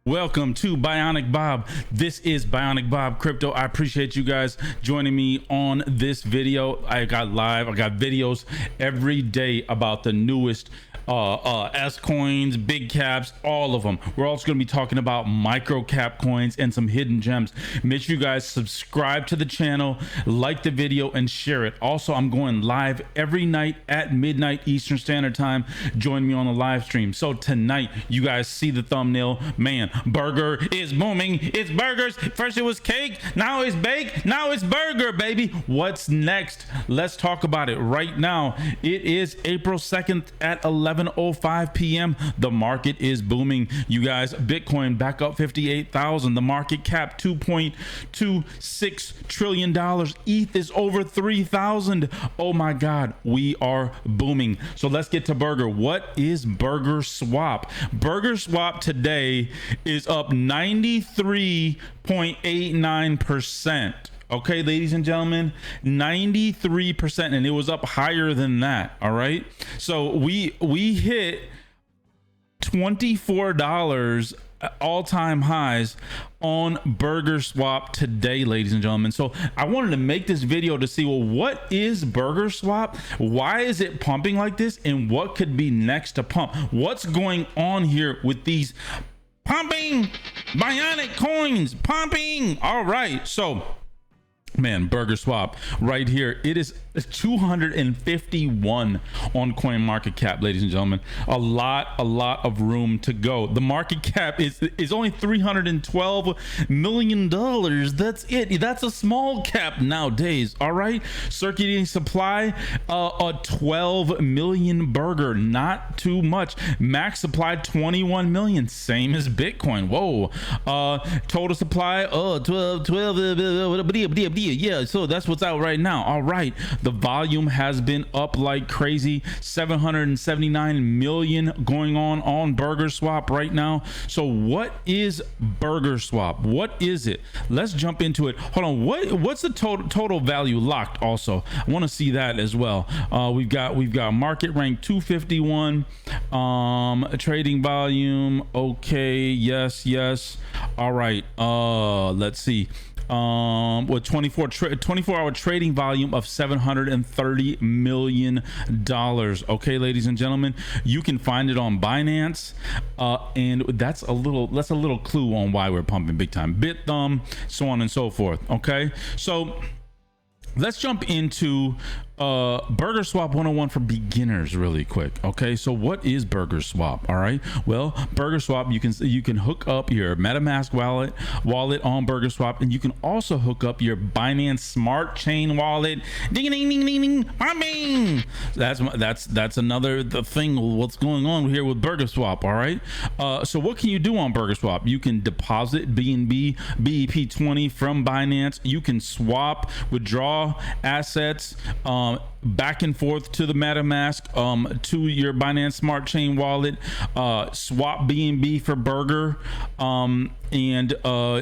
Welcome to Bionic BoB. This is Bionic BoB Crypto. I appreciate you guys joining me on this video. I got videos every day about the newest S coins, big caps, all of them. We're also going to be talking about micro cap coins and some hidden gems. Make sure you guys subscribe to the channel, like the video, and share it. Also, I'm going live every night at midnight Eastern Standard Time. Join me on the live stream. So tonight, you guys see the thumbnail. Man, burger is booming. It's burgers. First it was cake, now it's bake, now it's burger, baby. What's next? Let's talk about it right now. It is April 2nd at 11:05 p.m. The market is booming, you guys. Bitcoin back up 58,000. The market cap $2.26 trillion. ETH is over 3,000. Oh my God, we are booming. So let's get to burger. What is burger swap? Burger swap today is up 93.89%. Okay, ladies and gentlemen, 93%, and it was up higher than that. All right, so we hit $24 all-time highs on burger swap today, ladies and gentlemen. So I wanted to make this video to see, well, what is burger swap? Why is it pumping like this? And what could be next to pump? What's going on here with these pumping bionic coins? Pumping. All right, so man, burger swap right here, it is 251 on coin market cap, ladies and gentlemen. A lot of room to go. The market cap is only $312 million. That's it. That's a small cap nowadays. All right, circulating supply, a 12 million burger, not too much. Max supply 21 million, same as Bitcoin. Whoa. Total supply 12 yeah, so that's what's out right now. All right, the volume has been up like crazy. 779 million going on burger swap right now. So what is burger swap? What is it? Let's jump into it. Hold on, what's the total value locked? Also, I want to see that as well. We've got market rank 251, trading volume, okay, yes. All right, let's see. With 24-hour trading volume of $730 million. Okay, ladies and gentlemen, you can find it on Binance, and that's a little clue on why we're pumping big time. BitThumb, so on and so forth. Okay, so let's jump into burger swap 101 for beginners really quick. Okay, so what is burger swap? All right, well, burger swap, you can hook up your MetaMask wallet on burger swap, and you can also hook up your Binance Smart Chain wallet. Ding ding ding ding ding, bing. That's another thing. What's going on here with burger swap? All right, so what can you do on burger swap? You can deposit BNB BEP20 from Binance. You can swap, withdraw assets back and forth to the MetaMask, to your Binance Smart Chain wallet, swap BNB for burger, and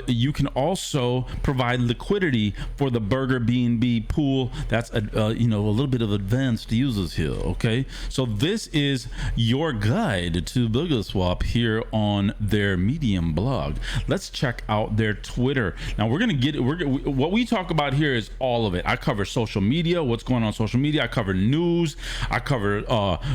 you can also provide liquidity for the burger BNB pool. That's a little bit of advanced users here. Okay, so this is your guide to burger swap here on their Medium blog. Let's check out their Twitter. Now what we talk about here is all of it. I cover social media, what's going on social media. I cover news. I cover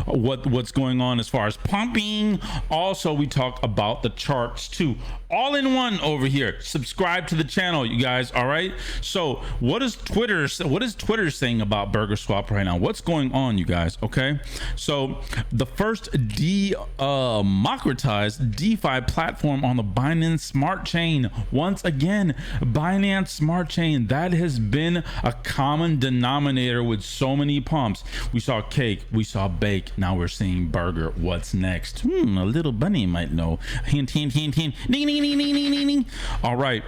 what's going on as far as pumping. Also, we talk about the charts too, all in one over here. Subscribe to the channel, you guys. All right, so what is Twitter saying about burger swap right now? What's going on, you guys? Okay, so the first democratized DeFi platform on the Binance Smart Chain. Once again, Binance Smart Chain, that has been a common denominator with so many pumps. We saw cake, we saw bake, now we're seeing burger. What's next? A little bunny might know. Hint, hint, hint, hint. Ding, ding, ding, ding, ding, ding, ding. All right,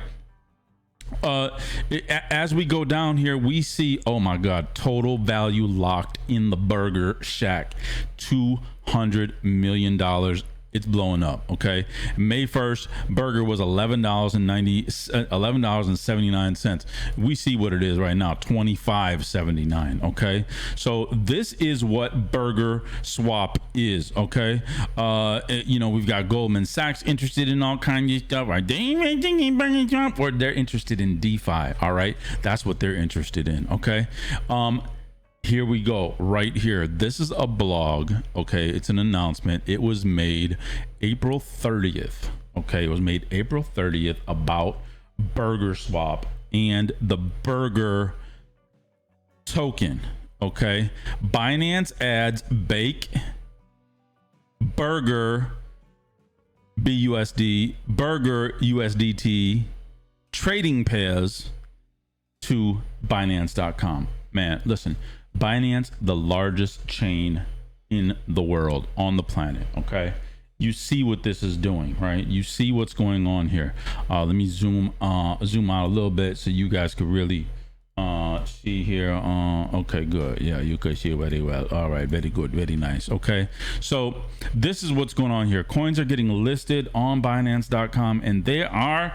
as we go down here, we see, oh my God, total value locked in the burger shack, $200 million It's blowing up. Okay, May 1st, burger was $11.79. We see what it is right now, $25.79. Okay, so this is what burger swap is. Okay, we've got Goldman Sachs interested in all kinds of stuff, right? Or they're interested in DeFi. All right, that's what they're interested in. Okay, here we go right here. This is a blog. Okay, it's an announcement. It was made April 30th. Okay, it was made April 30th about burger swap and the burger token. Okay, Binance adds bake burger BUSD burger USDT trading pairs to Binance.com. Man, listen, Binance, the largest chain in the world, on the planet. Okay, you see what this is doing, right? You see what's going on here. Let me zoom out a little bit so you guys could really see here. Okay, good. Yeah, you could see very well. All right, very good, very nice. Okay, so this is what's going on here. Coins are getting listed on Binance.com, and they are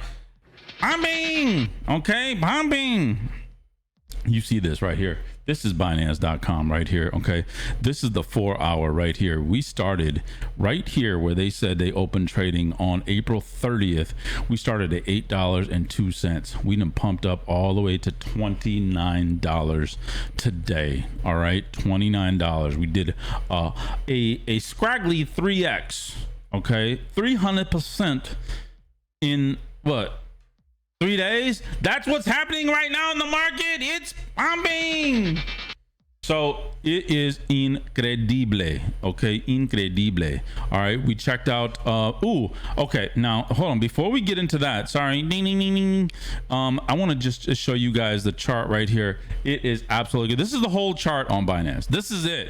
bombing. Okay, bombing. You see this right here. This is Binance.com right here. Okay, this is the 4 hour right here. We started right here where they said they opened trading on April 30th. We started at $8.02. We done pumped up all the way to $29 today. All right, $29. We did a scraggly 3x. Okay, 300% in what? 3 days. That's what's happening right now in the market. It's bombing. So it is incredible. Okay, incredible. All right, we checked out. Okay. Now hold on. Before we get into that, sorry. Ding, ding, ding, ding. I want to just show you guys the chart right here. It is absolutely good. This is the whole chart on Binance. This is it.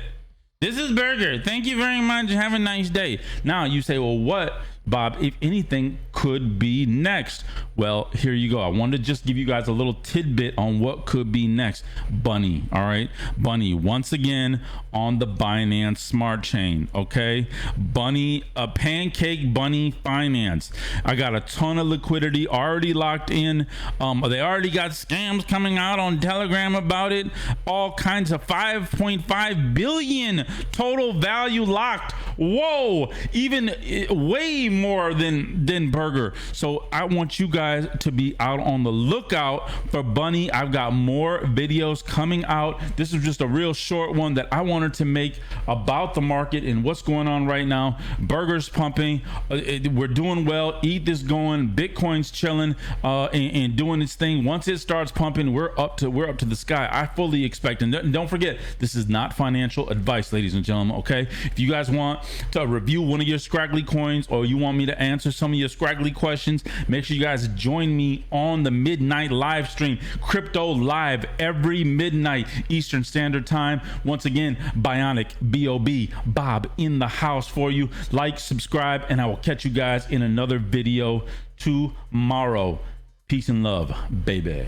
This is burger. Thank you very much. Have a nice day. Now you say, well, what, Bob, if anything, could be next? Well, here you go. I wanted to just give you guys a little tidbit on what could be next. Bunny. All right, Bunny once again on the Binance Smart Chain. Okay, Bunny, a pancake Bunny Finance. I got a ton of liquidity already locked in. They already got scams coming out on Telegram about it. All kinds of 5.5 billion total value locked. Whoa, even way more than burger. So I want you guys to be out on the lookout for Bunny. I've got more videos coming out. This is just a real short one that I wanted to make about the market and what's going on right now. Burger's pumping. We're doing well. ETH is going. Bitcoin's chilling and doing its thing. Once it starts pumping, we're up to the sky. I fully expect. And don't forget, this is not financial advice, ladies and gentlemen. Okay, if you guys want to review one of your scraggly coins, or you want me to answer some of your scraggly questions, make sure you guys join me on the midnight live stream. Crypto live every midnight Eastern Standard Time. Once again, Bionic BoB, Bob in the house for you. Like, subscribe, and I will catch you guys in another video tomorrow. Peace and love, baby.